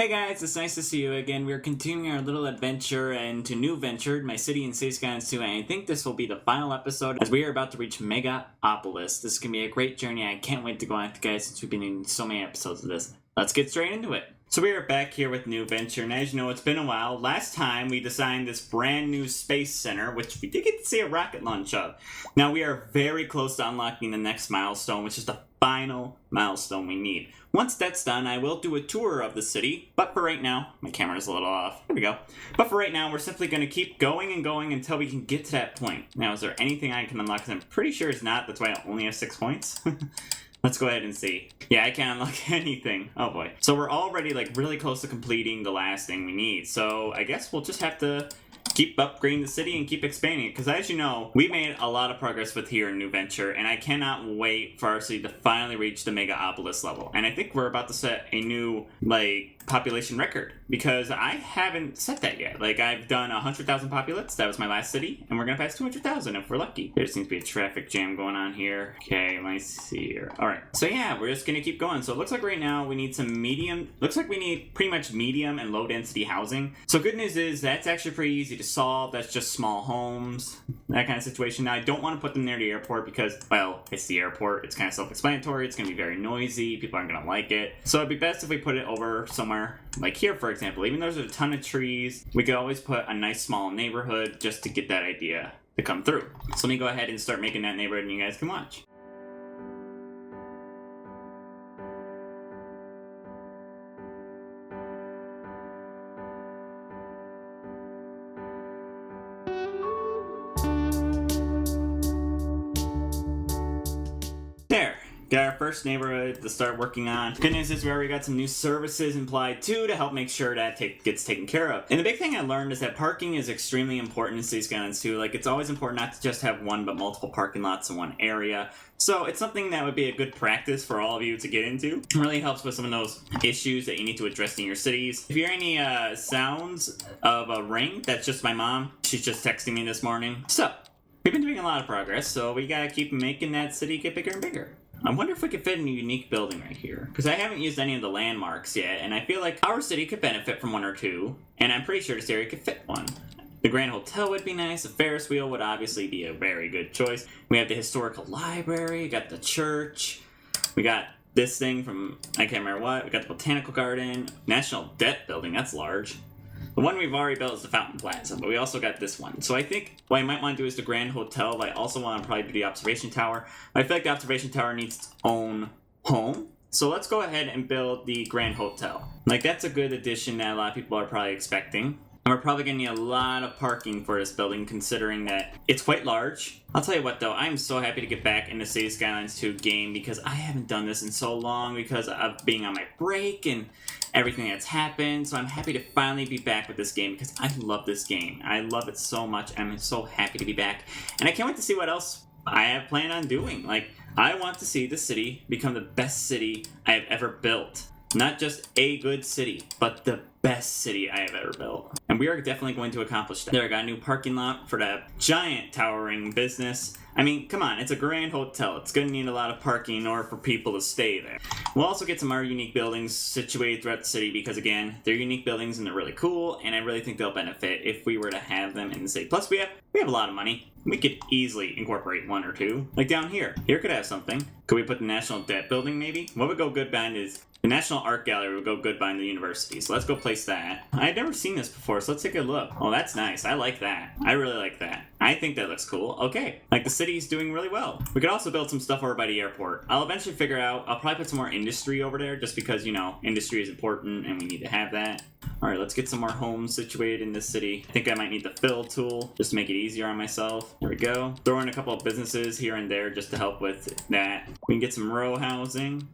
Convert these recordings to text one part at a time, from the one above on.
Hey guys, it's nice to see you again. We're continuing our little adventure into New Venture, my city in Cities Skylines 2, and I think this will be the final episode as we are about to reach Megaopolis. This is going to be a great journey. I can't wait to go on with you guys since we've been doing so many episodes of this. Let's get straight into it. So we are back here with New Venture, and as you know, it's been a while. Last time we designed this brand new space center, which we did get to see a rocket launch of. Now we are very close to unlocking the next milestone, which is the final milestone we need. Once that's done, I will do a tour of the city, but for right now, my camera's a little off. There we go. But for right now, we're simply going to keep going and going until we can get to that point. Now, is there anything I can unlock? Because I'm pretty sure it's not. That's why I only have 6 points. Let's go ahead and see. Yeah, I can't unlock anything. Oh boy. So we're already like really close to completing the last thing we need. So I guess we'll just have to keep upgrading the city and keep expanding it. Because as you know, we made a lot of progress with here in New Venture, and I cannot wait for our city to finally reach the Megaopolis level. And I think we're about to set a new, population record, because I haven't set that yet. I've done 100,000 populates. That was my last city, and we're gonna pass 200,000 if we're lucky. There seems to be a traffic jam going on here. Okay, let me see here. All right, so yeah, we're just gonna keep going. So it looks like right now we need some medium. Looks like we need pretty much medium and low density housing. So good news is that's actually pretty easy to solve. That's just small homes, that kind of situation. Now I don't want to put them near the airport because, well, it's the airport. It's kind of self-explanatory. It's gonna be very noisy. People aren't gonna like it. So it'd be best if we put it over somewhere like here, for example. Even though there's a ton of trees, we could always put a nice small neighborhood just to get that idea to come through. So let me go ahead and start making that neighborhood and you guys can watch. There. Got our first neighborhood to start working on. Good news is we already got some new services implied too to help make sure that gets taken care of. And the big thing I learned is that parking is extremely important in Cities Skylines too. It's always important not to just have one but multiple parking lots in one area. So it's something that would be a good practice for all of you to get into. It really helps with some of those issues that you need to address in your cities. If you hear any sounds of a ring, that's just my mom. She's just texting me this morning. So we've been doing a lot of progress, so we gotta keep making that city get bigger and bigger. I wonder if we could fit in a unique building right here, because I haven't used any of the landmarks yet, and I feel like our city could benefit from one or two, and I'm pretty sure this area could fit one. The Grand Hotel would be nice. The Ferris wheel would obviously be a very good choice. We have the historical library, we got the church, we got this thing from, I can't remember what, we got the Botanical Garden, National Debt Building, that's large. The one we've already built is the Fountain Plaza, but we also got this one. So I think what I might want to do is the Grand Hotel, but I also want to probably do the Observation Tower. I feel like the Observation Tower needs its own home. So let's go ahead and build the Grand Hotel. That's a good addition that a lot of people are probably expecting. And we're probably going to need a lot of parking for this building, considering that it's quite large. I'll tell you what, though, I'm so happy to get back into Cities Skylines 2 game because I haven't done this in so long because of being on my break and everything that's happened. So I'm happy to finally be back with this game because I love this game. I love it so much. I'm so happy to be back. And I can't wait to see what else I have planned on doing. I want to see the city become the best city I have ever built. Not just a good city, but the best city I have ever built. And we are definitely going to accomplish that. There, I got a new parking lot for that giant towering business. I mean, come on, it's a Grand Hotel. It's going to need a lot of parking in order for people to stay there. We'll also get some other unique buildings situated throughout the city because, again, they're unique buildings and they're really cool, and I really think they'll benefit if we were to have them in the city. Plus, we have a lot of money. We could easily incorporate one or two. Like down here. Here could have something. Could we put the National Debt Building, maybe? What would go good behind is the National Art Gallery would go good behind the university. So let's go place that. I've never seen this before, so let's take a look. Oh, that's nice. I like that. I really like that. I think that looks cool. Okay. The city's doing really well. We could also build some stuff over by the airport. I'll eventually figure out, I'll probably put some more industry over there just because, industry is important and we need to have that. Alright, let's get some more homes situated in this city. I think I might need the fill tool just to make it easier on myself. There we go. Throw in a couple of businesses here and there just to help with that. We can get some row housing.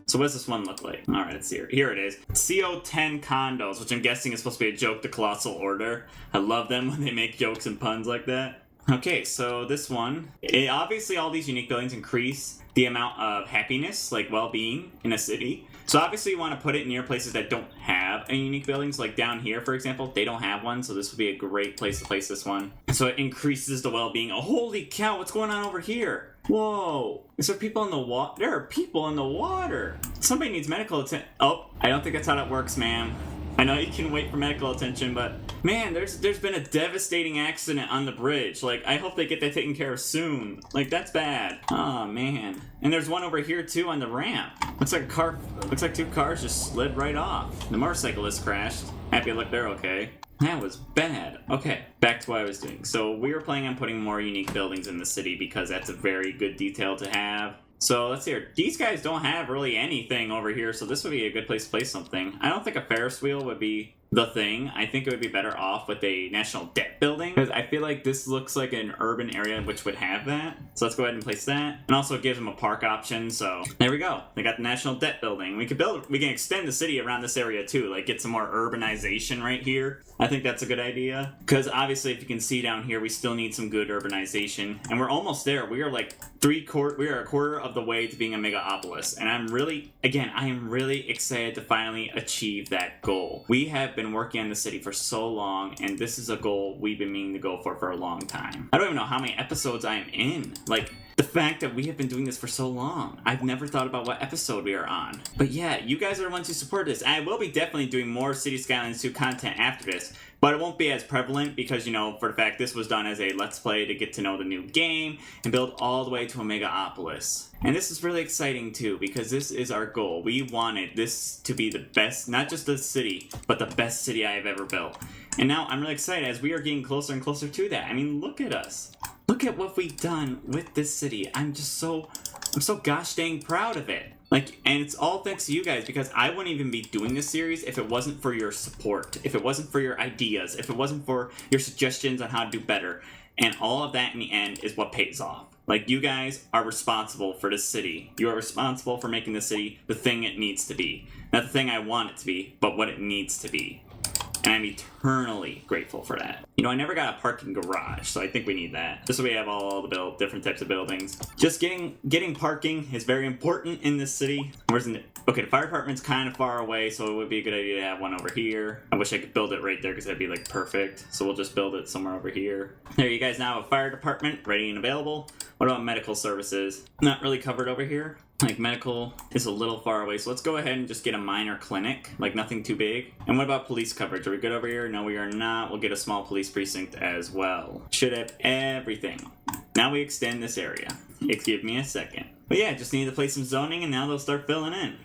So what does this one look like? Alright, let's see here. Here it is. CO10 condos, which I'm guessing is supposed to be a joke to Colossal Order. I love them when they make jokes and puns like that. Okay, so this one, obviously all these unique buildings increase the amount of happiness, like well-being in a city. So obviously you want to put it near places that don't have any unique buildings, like down here, for example, they don't have one, so this would be a great place to place this one. So it increases the well-being. Oh, holy cow, what's going on over here? Whoa, is there people in the water? There are people in the water. Somebody needs medical attention. Oh, I don't think that's how that works, ma'am. I know you can wait for medical attention, but man, there's been a devastating accident on the bridge. Like, I hope they get that taken care of soon. Like, that's bad. Oh man. And there's one over here too on the ramp. Looks like two cars just slid right off. The motorcyclist crashed. Happy to look they're okay. That was bad. Okay, back to what I was doing. So we were planning on putting more unique buildings in the city because that's a very good detail to have. So let's see here. These guys don't have really anything over here, so this would be a good place to place something. I don't think a Ferris wheel would be the thing. I think it would be better off with a national debt building, because I feel like this looks like an urban area which would have that. So let's go ahead and place that. And also it gives them a park option, so there we go. They got the national debt building. We can extend the city around this area too, like get some more urbanization right here. I think that's a good idea, because obviously if you can see down here, we still need some good urbanization, and we're almost there. We are like a quarter of the way to being a megapolis, and I am really excited to finally achieve that goal. We have been working on the city for so long, and this is a goal we've been meaning to go for a long time. I don't even know how many episodes I am in. Like, the fact that we have been doing this for so long. I've never thought about what episode we are on. But yeah, you guys are the ones who support this. I will be definitely doing more Cities Skylines 2 content after this, but it won't be as prevalent because, you know, for the fact this was done as a Let's Play to get to know the new game and build all the way to a megapolis. And this is really exciting too, because this is our goal. We wanted this to be the best, not just the city, but the best city I have ever built. And now I'm really excited as we are getting closer and closer to that. I mean, look at us. Look at what we've done with this city. I'm so gosh dang proud of it. Like, and it's all thanks to you guys, because I wouldn't even be doing this series if it wasn't for your support, if it wasn't for your ideas, if it wasn't for your suggestions on how to do better. And all of that in the end is what pays off. Like, you guys are responsible for this city. You are responsible for making the city the thing it needs to be. Not the thing I want it to be, but what it needs to be. And I'm eternally grateful for that. You know, I never got a parking garage, so I think we need that. Just so we have all the different types of buildings. Just getting parking is very important in this city. Okay, the fire department's kind of far away, so it would be a good idea to have one over here. I wish I could build it right there because that'd be like perfect. So we'll just build it somewhere over here. There, you guys now have a fire department ready and available. What about medical services? Not really covered over here. Like, medical is a little far away, so let's go ahead and just get a minor clinic, like nothing too big. And what about police coverage? Are we good over here? No, we are not. We'll get a small police precinct as well. Should have everything. Now we extend this area. Give me a second. But yeah, just need to place some zoning, and now they'll start filling in.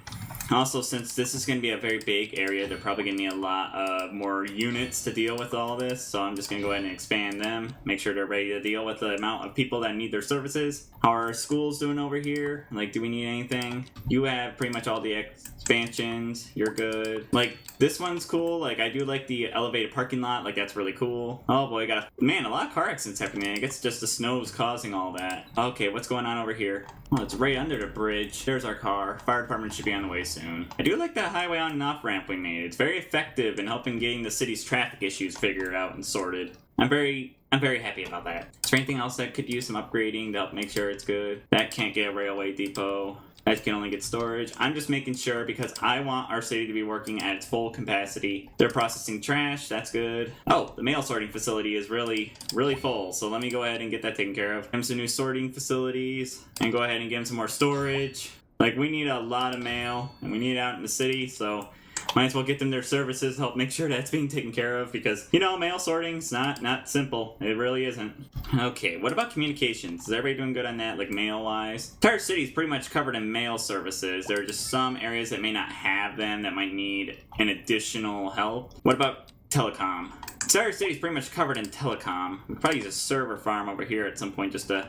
Also, since this is going to be a very big area, they're probably going to need a lot of more units to deal with all this, so I'm just going to go ahead and expand them, make sure they're ready to deal with the amount of people that need their services. How are our schools doing over here? Like, do we need anything? You have pretty much all the expansions. You're good. Like, this one's cool. Like, I do like the elevated parking lot. Like, that's really cool. Oh boy, man, a lot of car accidents happening. I guess just the snow's causing all that. Okay, what's going on over here? Oh, it's right under the bridge. There's our car. Fire department should be on the way soon. I do like that highway on and off ramp we made. It's very effective in helping getting the city's traffic issues figured out and sorted. I'm very happy about that. Is there anything else that could use some upgrading to help make sure it's good? That can't get a railway depot. That can only get storage. I'm just making sure because I want our city to be working at its full capacity. They're processing trash. That's good. Oh, the mail sorting facility is really full. So let me go ahead and get that taken care of. Give them some new sorting facilities and go ahead and give them some more storage. Like, we need a lot of mail and we need it out in the city, so might as well get them their services, help make sure that's being taken care of, because, you know, mail sorting's not simple. It really isn't. Okay, what about communications? Is everybody doing good on that, like mail-wise? Entire city's pretty much covered in mail services. There are just some areas that may not have them that might need an additional help. What about telecom? Entire city's pretty much covered in telecom. We'll probably use a server farm over here at some point just to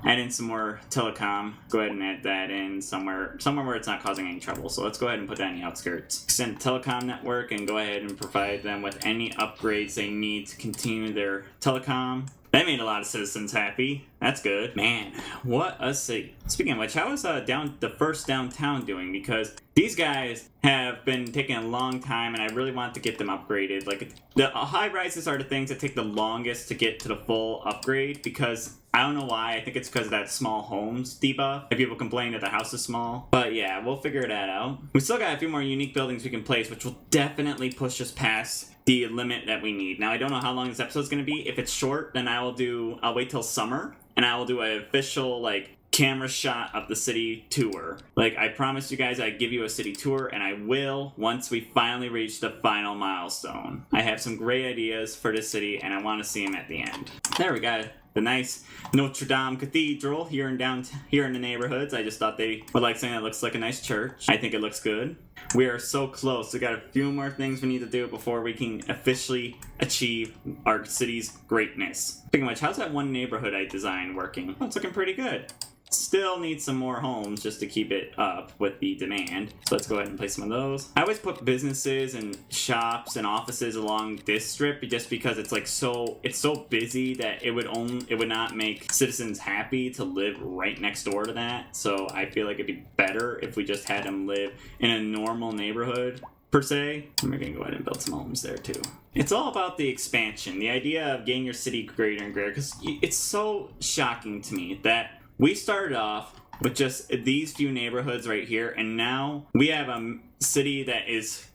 add in some more telecom. Go ahead and add that in somewhere where it's not causing any trouble. So let's go ahead and put that in the outskirts. Extend the telecom network and go ahead and provide them with any upgrades they need to continue their telecom. That made a lot of citizens happy. That's good. Man, what a city. Speaking of which, how is the first downtown doing? Because these guys have been taking a long time, and I really want to get them upgraded. Like, the high rises are the things that take the longest to get to the full upgrade, because I don't know why. I think it's because of that small homes debuff. Like, people complain that the house is small. But yeah, we'll figure that out. We still got a few more unique buildings we can place, which will definitely push us past the limit that we need. Now, I don't know how long this episode's going to be. If it's short, then I'll wait till summer, and I will do an official, like, camera shot of the city tour. Like, I promised you guys I'd give you a city tour, and I will once we finally reach the final milestone. I have some great ideas for this city, and I want to see them at the end. There we go. The nice Notre Dame Cathedral here in the neighborhoods. I just thought they would like something that looks like a nice church. I think it looks good. We are so close. We got a few more things we need to do before we can officially achieve our city's greatness. Speaking of which, how's that one neighborhood I designed working? Oh, it's looking pretty good. Still need some more homes just to keep it up with the demand. So let's go ahead and place some of those. I always put businesses and shops and offices along this strip just because it's like it's so busy that it would not make citizens happy to live right next door to that. So I feel like it'd be better if we just had them live in a normal neighborhood per se. And we're gonna go ahead and build some homes there too. It's all about the expansion, the idea of getting your city greater and greater, because it's so shocking to me that we started off with just these few neighborhoods right here, and now we have a city that is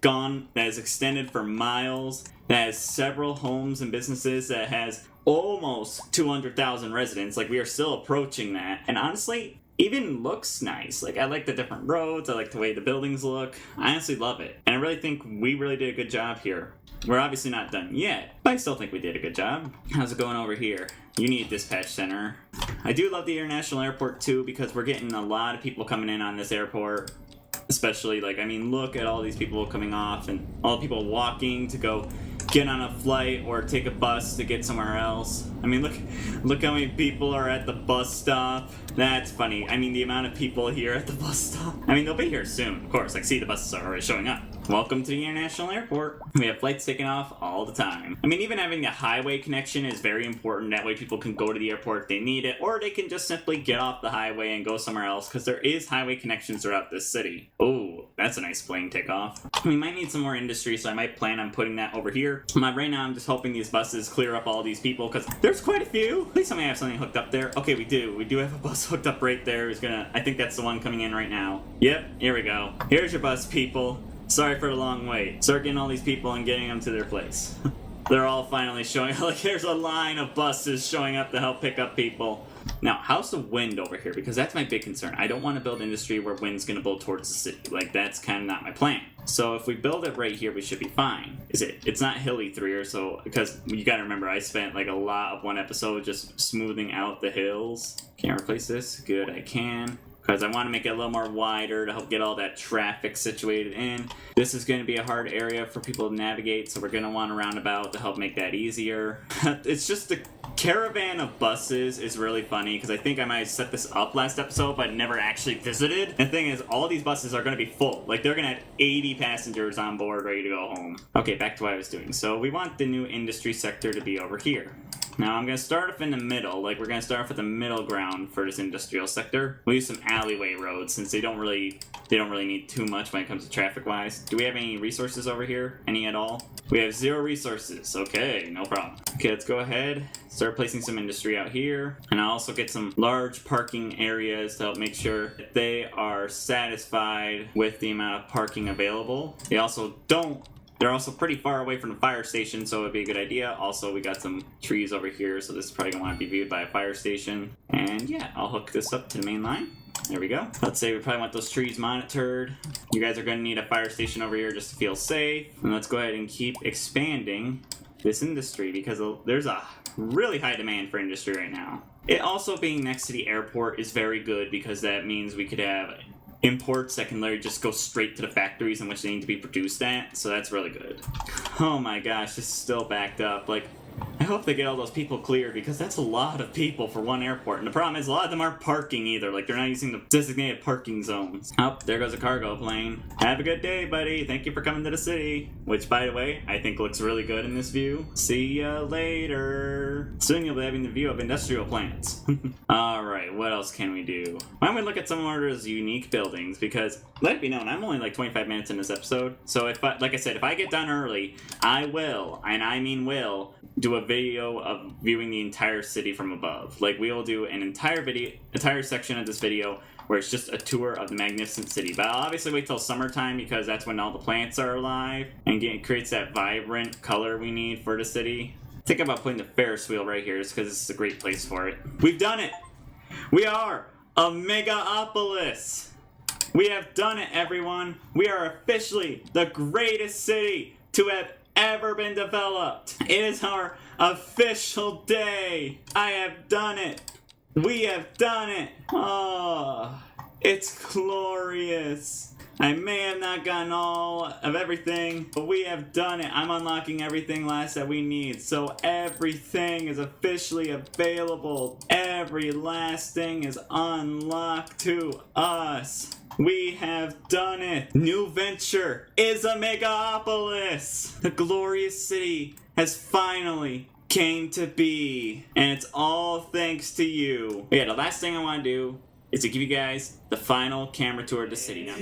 extended for miles, that has several homes and businesses, that has almost 200,000 residents. Like, we are still approaching that, and honestly, even looks nice. Like, I like the different roads, I like the way the buildings look. I honestly love it, and I really think we really did a good job here. We're obviously not done yet, but I still think we did a good job. How's it going over here? You need a dispatch center. I do love the international airport too, because we're getting a lot of people coming in on this airport. Especially, like, I mean, look at all these people coming off and all the people walking to go get on a flight or take a bus to get somewhere else. I mean, look how many people are at the bus stop. That's funny. I mean, the amount of people here at the bus stop. I mean, they'll be here soon, of course. Like, see, the buses are already showing up. Welcome to the international airport. We have flights taking off all the time. I mean, even having the highway connection is very important. That way people can go to the airport if they need it, or they can just simply get off the highway and go somewhere else, because there is highway connections throughout this city. Oh, that's a nice plane takeoff. We might need some more industry, so I might plan on putting that over here. Right now, I'm just hoping these buses clear up all these people, because there's quite a few. At least I may have something hooked up there. Okay, we do. We do have a bus hooked up right there. I think that's the one coming in right now. Yep, here we go. Here's your bus, people. Sorry for the long wait. Start getting all these people and getting them to their place. They're all finally showing up. Like, there's a line of buses showing up to help pick up people. Now, how's the wind over here? Because that's my big concern. I don't want to build industry where wind's going to blow towards the city. Like, that's kind of not my plan. So if we build it right here, we should be fine. It's not hilly through here, so, because you got to remember, I spent like a lot of one episode just smoothing out the hills. Can't replace this. Good, I can. Because I want to make it a little more wider to help get all that traffic situated in. This is going to be a hard area for people to navigate, so we're going to want a roundabout to help make that easier. It's just the caravan of buses is really funny, because I think I might have set this up last episode, but never actually visited. And the thing is, all these buses are going to be full. Like, they're going to have 80 passengers on board ready to go home. Okay, back to what I was doing. So we want the new industry sector to be over here. Now, I'm going to start off in the middle. Like, we're going to start off with the middle ground for this industrial sector. We'll use some alleyway roads, since they don't really need too much when it comes to traffic-wise. Do we have any resources over here? Any at all? We have 0 resources. Okay, no problem. Okay, let's go ahead. Start placing some industry out here. And I'll also get some large parking areas to help make sure that they are satisfied with the amount of parking available. They're also pretty far away from the fire station, so it'd be a good idea. Also, we got some trees over here, so this is probably going to want to be viewed by a fire station. And yeah, I'll hook this up to the main line. There we go. Let's say we probably want those trees monitored. You guys are going to need a fire station over here just to feel safe. And let's go ahead and keep expanding this industry, because there's a really high demand for industry right now. It also being next to the airport is very good, because that means we could have imports that can literally just go straight to the factories in which they need to be produced at, so that's really good. Oh my gosh, this is still backed up. Like, I hope they get all those people cleared, because that's a lot of people for one airport. And the problem is a lot of them aren't parking either. Like, they're not using the designated parking zones. Oh, there goes a cargo plane. Have a good day, buddy. Thank you for coming to the city. Which, by the way, I think looks really good in this view. See ya later. Soon you'll be having the view of industrial plants. Alright, what else can we do? Why don't we look at some of those unique buildings? Because, let it be known, I'm only like 25 minutes in this episode. So if like I said, if I get done early, I will, and I mean will, do a video of viewing the entire city from above. Like, we will do an entire section of this video where it's just a tour of the magnificent city. But I'll obviously wait till summertime, because that's when all the plants are alive and it creates that vibrant color we need for the city. Think about putting the Ferris wheel right here, just because this is a great place for it. We've done it! We are a megaopolis! We have done it, everyone! We are officially the greatest city to have ever been developed! It is our official day! I have done it! We have done it! Oh, it's glorious! I may have not gotten all of everything, but we have done it. I'm unlocking everything last that we need, so everything is officially available. Every last thing is unlocked to us. We have done it. New Venture is a megapolis. The glorious city has finally came to be, and it's all thanks to you. But yeah, the last thing I want to do is to give you guys the final camera tour of the city now.